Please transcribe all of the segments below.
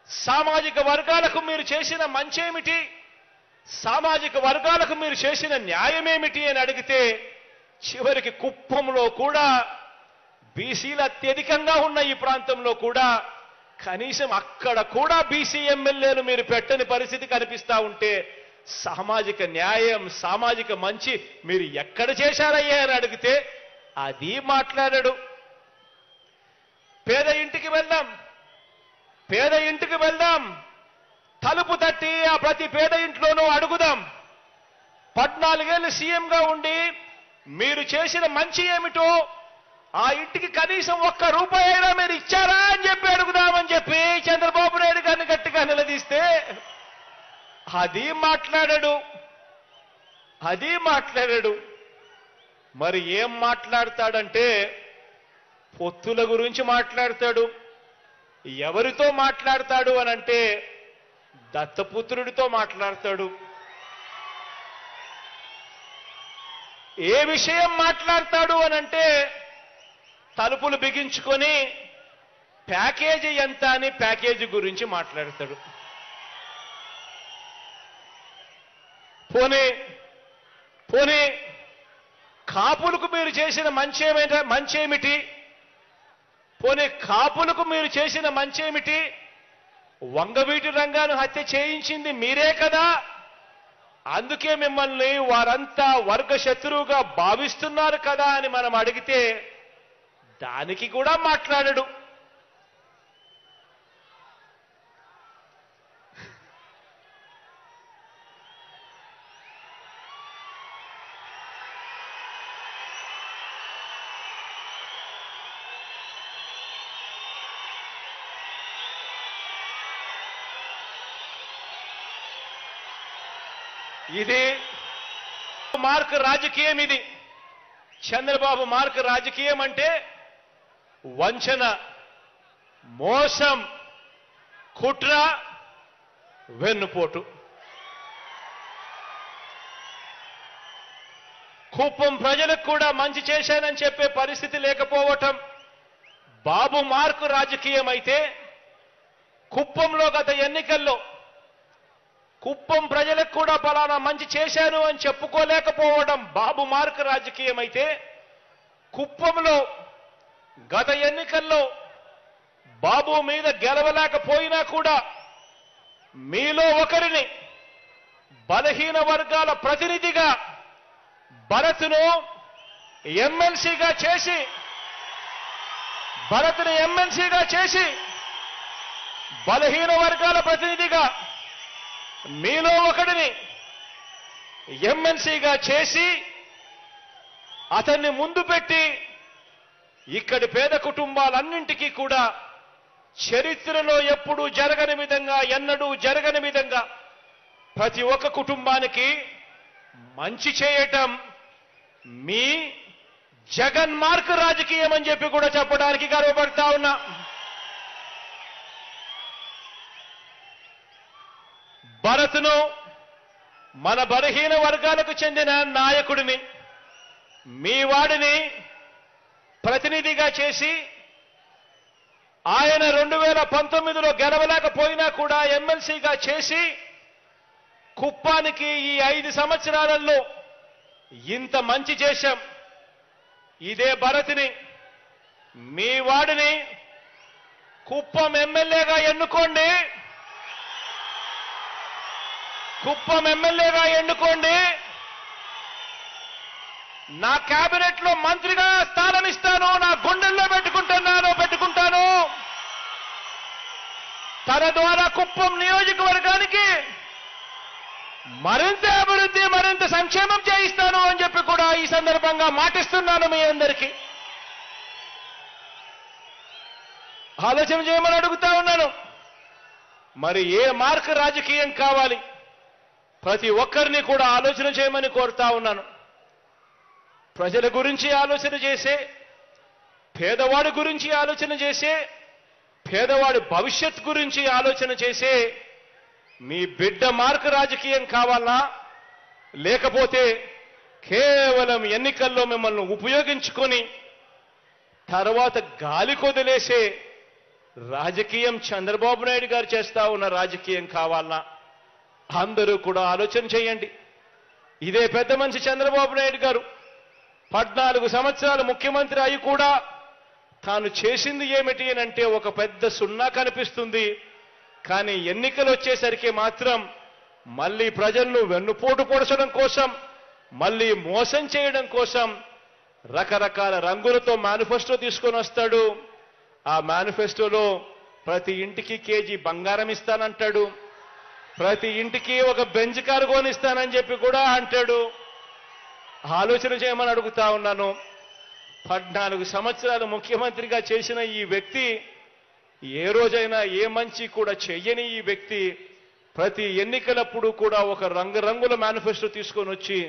సామాజిక వర్గాలకు మీరు చేసిన మంచేమిటి, సామాజిక వర్గాలకు మీరు చేసిన న్యాయమేమిటి అని అడిగితే చివరికి కుప్పంలో కూడా బీసీలు అత్యధికంగా ఉన్న ఈ ప్రాంతంలో కూడా కనీసం అక్కడ కూడా బీసీ ఎమ్మెల్యేలు మీరు పెట్టని పరిస్థితి కనిపిస్తా ఉంటే సామాజిక న్యాయం, సామాజిక మంచి మీరు ఎక్కడ చేశారయ్యా అని అడిగితే అది మాట్లాడాడు. పేద ఇంటికి వెళ్దాం, పేద ఇంటికి వెళ్దాం, తలుపు తట్టి ఆ ప్రతి పేద ఇంట్లోనూ అడుగుదాం. 14 ఏళ్ళు సీఎంగా ఉండి మీరు చేసిన మంచి ఏమిటో, ఆ ఇంటికి కనీసం ₹1 అయినా మీరు ఇచ్చారా అని చెప్పి అడుగుదామని చెప్పి చంద్రబాబు నాయుడు గారిని గట్టిగా నిలదీస్తే అది మాట్లాడాడు, అది మాట్లాడాడు. మరి ఏం మాట్లాడతాడంటే పొత్తుల గురించి మాట్లాడతాడు. ఎవరితో మాట్లాడతాడు అనంటే దత్తపుత్రుడితో మాట్లాడతాడు. ఏ విషయం మాట్లాడతాడు అనంటే తలుపులు బిగించుకొని ప్యాకేజీ ఎంత అని ప్యాకేజీ గురించి మాట్లాడతాడు. పోనీ కాపులకు మీరు చేసిన మంచేమిటి, పోనీ కాపులకు మీరు చేసిన మంచేమిటి? వంగవీటి రంగాను హత్య చేయించింది మీరే కదా, అందుకే మిమ్మల్ని వారంతా వర్గ శత్రువుగా భావిస్తున్నారు కదా అని మనం అడిగితే దానికి కూడా మాట్లాడడు. ఇది మార్క్ రాజకీయం. ఇది చంద్రబాబు మార్క్ రాజకీయం అంటే వంచన, మోసం, కుట్ర, వెన్నుపోటు. కుప్పం ప్రజలకు కూడా మంచి చేశానని చెప్పే పరిస్థితి లేకపోవటం బాబు మార్కు రాజకీయం అయితే, కుప్పంలో గత ఎన్నికల్లో కుప్పం ప్రజలకు కూడా పలానా మంచి చేశాను అని చెప్పుకోలేకపోవడం బాబు మార్కు రాజకీయం అయితే, కుప్పంలో గత ఎన్నికల్లో బాబు మీద గెలవలేకపోయినా కూడా మీలో ఒకరిని బలహీన వర్గాల ప్రతినిధిగా భరత్ను ఎమ్మెల్సీగా చేసి బలహీన వర్గాల ప్రతినిధిగా మీలో ఒకడిని ఎమ్మెల్సీగా చేసి అతన్ని ముందు పెట్టి ఇక్కడి పేద కుటుంబాలన్నింటికీ కూడా చరిత్రలో ఎప్పుడూ జరగని విధంగా, ఎన్నడూ జరగని విధంగా ప్రతి ఒక్క కుటుంబానికి మంచి చేయటం మీ జగన్ మార్క్ రాజకీయం అని చెప్పి కూడా చెప్పడానికి గర్వపడతా ఉన్నా. భరత్ను మన బలహీన వర్గాలకు చెందిన నాయకుడిని, మీ వాడిని ప్రతినిధిగా చేసి ఆయన 2019లో గెలవలేకపోయినా కూడా ఎమ్మెల్సీగా చేసి కుప్పానికి ఈ 5 సంవత్సరాలలో ఇంత మంచి చేశాం. ఇదే భరత్ని, మీ వాడిని కుప్పం ఎమ్మెల్యేగా ఎన్నుకోండి, కుప్పం ఎమ్మెల్యేగా ఎన్నుకోండి. నా కేబినెట్ లో మంత్రిగా స్థానం ఇస్తాను, నా గుండెల్లో పెట్టుకుంటాను. తన ద్వారా కుప్పం నియోజకవర్గానికి మరింత అభివృద్ధి, మరింత సంక్షేమం చేయిస్తాను అని చెప్పి కూడా ఈ సందర్భంగా మాటిస్తున్నాను మీ అందరికీ. ఆలోచన చేయమని అడుగుతా ఉన్నాను. మరి ఏ మార్క్ రాజకీయం కావాలి? ప్రతి ఒక్కరిని కూడా ఆలోచన చేయమని కోరుతా ఉన్నాను. ప్రజల గురించి ఆలోచన చేసే, పేదవాడి గురించి ఆలోచన చేసే, పేదవాడి భవిష్యత్ గురించి ఆలోచన చేసే మీ బిడ్డ మార్క్ రాజకీయం కావాలా, లేకపోతే కేవలం ఎన్నికల్లో మిమ్మల్ని ఉపయోగించుకొని తర్వాత గాలి కొదిలేసే రాజకీయం చంద్రబాబు నాయుడు గారు చేస్తా ఉన్న రాజకీయం కావాలన్నా అందరూ కూడా ఆలోచన చేయండి. ఇదే పెద్ద మనిషి చంద్రబాబు నాయుడు గారు 14 సంవత్సరాలు ముఖ్యమంత్రి అయి కూడా తాను చేసింది ఏమిటి అంటే ఒక పెద్ద సున్నా కనిపిస్తుంది. కానీ ఎన్నికలు వచ్చేసరికి మాత్రం మళ్ళీ ప్రజలను వెన్నుపోటు పొడచడం కోసం, మళ్ళీ మోసం చేయడం కోసం రకరకాల రంగులతో మేనిఫెస్టో తీసుకొని వస్తాడు. ఆ మేనిఫెస్టోలో ప్రతి ఇంటికి కేజీ బంగారం ఇస్తానంటాడు, ప్రతి ఇంటికి ఒక బెంజ్ కారు కొనిస్తానని చెప్పి కూడా అంటాడు. ఆలోచన చేయమని అడుగుతా ఉన్నాను. 14 సంవత్సరాలు ముఖ్యమంత్రిగా చేసిన ఈ వ్యక్తి ఏ రోజైనా ఏ మంచి కూడా చెయ్యని ఈ వ్యక్తి ప్రతి ఎన్నికలప్పుడు కూడా ఒక రంగురంగుల మేనిఫెస్టో తీసుకొని వచ్చి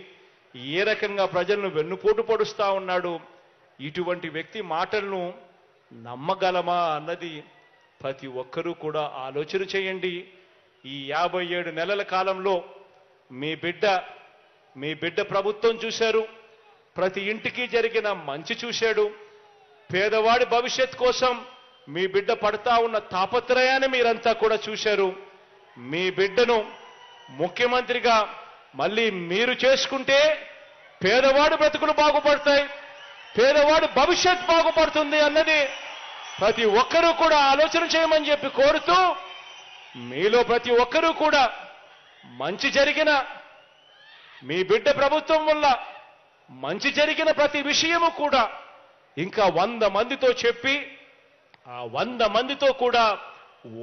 ఏ రకంగా ప్రజలను వెన్నుపోటు పొడుస్తా ఉన్నాడు. ఇటువంటి వ్యక్తి మాటలను నమ్మగలమా అన్నది ప్రతి ఒక్కరూ కూడా ఆలోచన చేయండి. ఈ 57 నెలల కాలంలో మీ బిడ్డ ప్రభుత్వం చూశారు. ప్రతి ఇంటికి జరిగిన మంచి చూశాడు. పేదవాడి భవిష్యత్ కోసం మీ బిడ్డ పడతా ఉన్న తాపత్రయాన్ని మీరంతా కూడా చూశారు. మీ బిడ్డను ముఖ్యమంత్రిగా మళ్ళీ మీరు చేసుకుంటే పేదవాడి బ్రతుకులు బాగుపడతాయి, పేదవాడి భవిష్యత్ బాగుపడుతుంది అన్నది ప్రతి ఒక్కరూ కూడా ఆలోచన చేయమని చెప్పి కోరుతూ, మీలో ప్రతి ఒక్కరూ కూడా మంచి జరిగిన మీ బిడ్డ ప్రభుత్వం వల్ల మంచి జరిగిన ప్రతి విషయము కూడా ఇంకా 100 మందితో చెప్పి ఆ 100 మందితో కూడా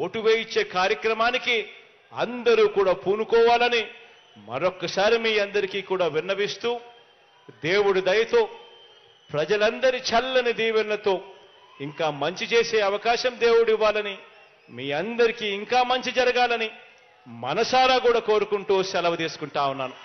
ఓటు వేయించే కార్యక్రమానికి అందరూ కూడా పూనుకోవాలని మరొక్కసారి మీ అందరికీ కూడా విన్నవిస్తూ, దేవుడి దయతో ప్రజలందరి చల్లని దీవెనలతో ఇంకా మంచి చేసే అవకాశం దేవుడు ఇవ్వాలని, మీ అందరికీ ఇంకా మంచి జరగాలని మనసారా కూడా కోరుకుంటూ సెలవు తీసుకుంటా ఉన్నాను.